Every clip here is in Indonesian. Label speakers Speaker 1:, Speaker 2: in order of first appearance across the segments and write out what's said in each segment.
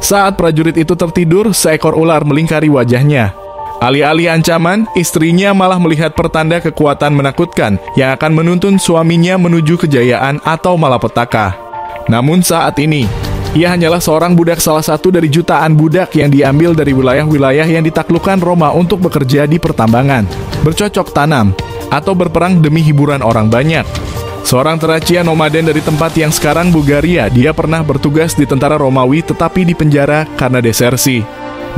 Speaker 1: Saat prajurit itu tertidur, seekor ular melingkari wajahnya. Alih-alih ancaman, istrinya malah melihat pertanda kekuatan menakutkan yang akan menuntun suaminya menuju kejayaan atau malapetaka. Namun saat ini, ia hanyalah seorang budak salah satu dari jutaan budak yang diambil dari wilayah-wilayah yang ditaklukkan Roma untuk bekerja di pertambangan, bercocok tanam, atau berperang demi hiburan orang banyak. Seorang Thracia nomaden dari tempat yang sekarang Bulgaria, dia pernah bertugas di tentara Romawi tetapi dipenjara karena desersi.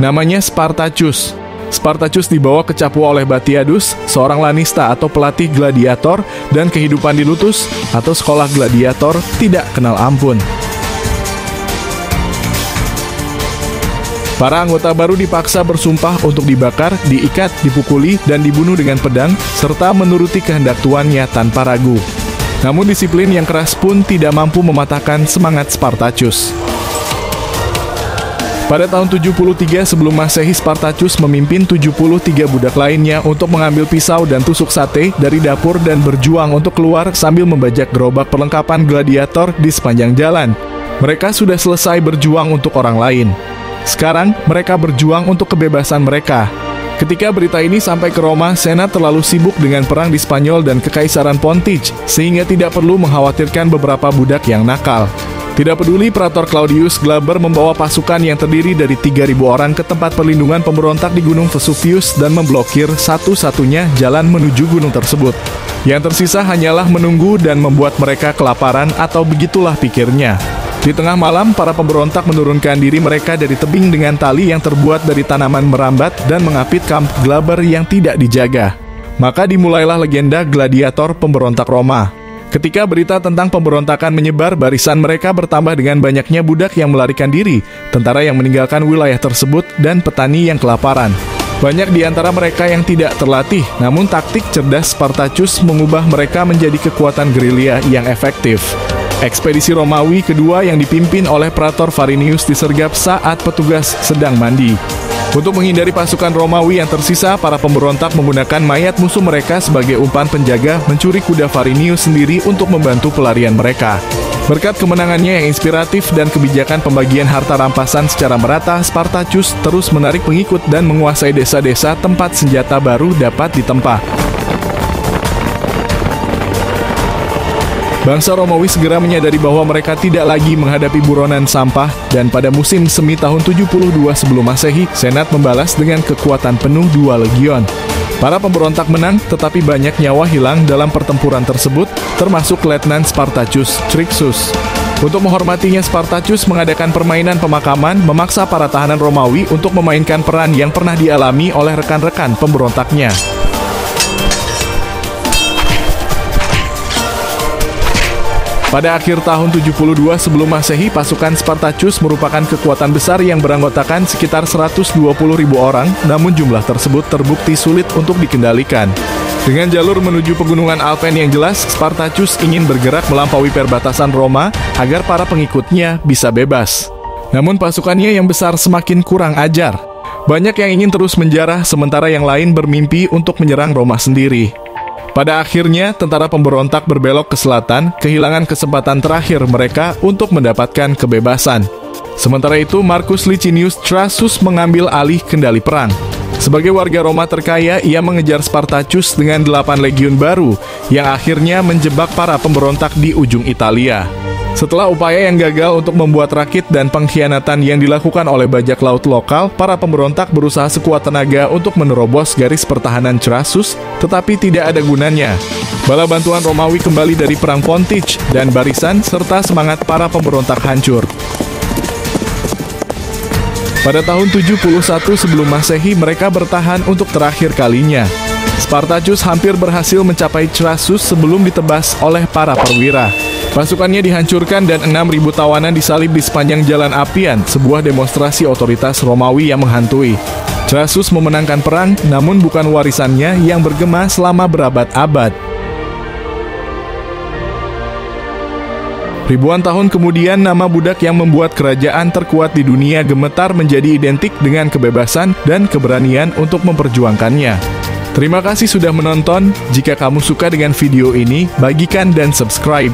Speaker 1: Namanya Spartacus. Spartacus dibawa ke Capua oleh Batiadus, seorang lanista atau pelatih gladiator, dan kehidupan di Lutus atau sekolah gladiator tidak kenal ampun. Para anggota baru dipaksa bersumpah untuk dibakar, diikat, dipukuli, dan dibunuh dengan pedang, serta menuruti kehendak tuannya tanpa ragu. Namun disiplin yang keras pun tidak mampu mematahkan semangat Spartacus. Pada tahun 73 sebelum Masehi, Spartacus memimpin 73 budak lainnya untuk mengambil pisau dan tusuk sate dari dapur dan berjuang untuk keluar sambil membajak gerobak perlengkapan gladiator di sepanjang jalan. Mereka sudah selesai berjuang untuk orang lain. Sekarang, mereka berjuang untuk kebebasan mereka. Ketika berita ini sampai ke Roma, Senat terlalu sibuk dengan perang di Spanyol dan Kekaisaran Pontic, sehingga tidak perlu mengkhawatirkan beberapa budak yang nakal. Tidak peduli, Praetor Claudius Glaber membawa pasukan yang terdiri dari 3.000 orang ke tempat perlindungan pemberontak di Gunung Vesuvius dan memblokir satu-satunya jalan menuju gunung tersebut. Yang tersisa hanyalah menunggu dan membuat mereka kelaparan, atau begitulah pikirnya. Di tengah malam, para pemberontak menurunkan diri mereka dari tebing dengan tali yang terbuat dari tanaman merambat dan mengapit kamp Glaber yang tidak dijaga. Maka dimulailah legenda gladiator pemberontak Roma. Ketika berita tentang pemberontakan menyebar, barisan mereka bertambah dengan banyaknya budak yang melarikan diri, tentara yang meninggalkan wilayah tersebut, dan petani yang kelaparan. Banyak di antara mereka yang tidak terlatih, namun taktik cerdas Spartacus mengubah mereka menjadi kekuatan gerilya yang efektif. Ekspedisi Romawi kedua yang dipimpin oleh Praetor Varinius disergap saat petugas sedang mandi. Untuk menghindari pasukan Romawi yang tersisa, para pemberontak menggunakan mayat musuh mereka sebagai umpan penjaga, mencuri kuda Varinius sendiri untuk membantu pelarian mereka. Berkat kemenangannya yang inspiratif dan kebijakan pembagian harta rampasan secara merata, Spartacus terus menarik pengikut dan menguasai desa-desa tempat senjata baru dapat ditempa. Bangsa Romawi segera menyadari bahwa mereka tidak lagi menghadapi buronan sampah, dan pada musim semi tahun 72 sebelum Masehi, Senat membalas dengan kekuatan penuh 2 legion. Para pemberontak menang, tetapi banyak nyawa hilang dalam pertempuran tersebut, termasuk Letnan Spartacus Crixus. Untuk menghormatinya, Spartacus mengadakan permainan pemakaman, memaksa para tahanan Romawi untuk memainkan peran yang pernah dialami oleh rekan-rekan pemberontaknya. Pada akhir tahun 72 sebelum Masehi, pasukan Spartacus merupakan kekuatan besar yang beranggotakan sekitar 120.000 orang, namun jumlah tersebut terbukti sulit untuk dikendalikan. Dengan jalur menuju pegunungan Alpen yang jelas, Spartacus ingin bergerak melampaui perbatasan Roma agar para pengikutnya bisa bebas. Namun pasukannya yang besar semakin kurang ajar. Banyak yang ingin terus menjarah, sementara yang lain bermimpi untuk menyerang Roma sendiri. Pada akhirnya, tentara pemberontak berbelok ke selatan, kehilangan kesempatan terakhir mereka untuk mendapatkan kebebasan. Sementara itu, Marcus Licinius Crassus mengambil alih kendali perang. Sebagai warga Roma terkaya, ia mengejar Spartacus dengan 8 legiun baru, yang akhirnya menjebak para pemberontak di ujung Italia. Setelah upaya yang gagal untuk membuat rakit dan pengkhianatan yang dilakukan oleh bajak laut lokal, para pemberontak berusaha sekuat tenaga untuk menerobos garis pertahanan Crassus, tetapi tidak ada gunanya. Bala bantuan Romawi kembali dari perang Pontic, dan barisan serta semangat para pemberontak hancur. Pada tahun 71 sebelum Masehi, mereka bertahan untuk terakhir kalinya. Spartacus hampir berhasil mencapai Crassus sebelum ditebas oleh para perwira. Pasukannya dihancurkan dan 6.000 tawanan disalib di sepanjang jalan Appian, sebuah demonstrasi otoritas Romawi yang menghantui. Crassus memenangkan perang, namun bukan warisannya yang bergema selama berabad-abad. Ribuan tahun kemudian, nama budak yang membuat kerajaan terkuat di dunia gemetar menjadi identik dengan kebebasan dan keberanian untuk memperjuangkannya. Terima kasih sudah menonton. Jika kamu suka dengan video ini, bagikan dan subscribe.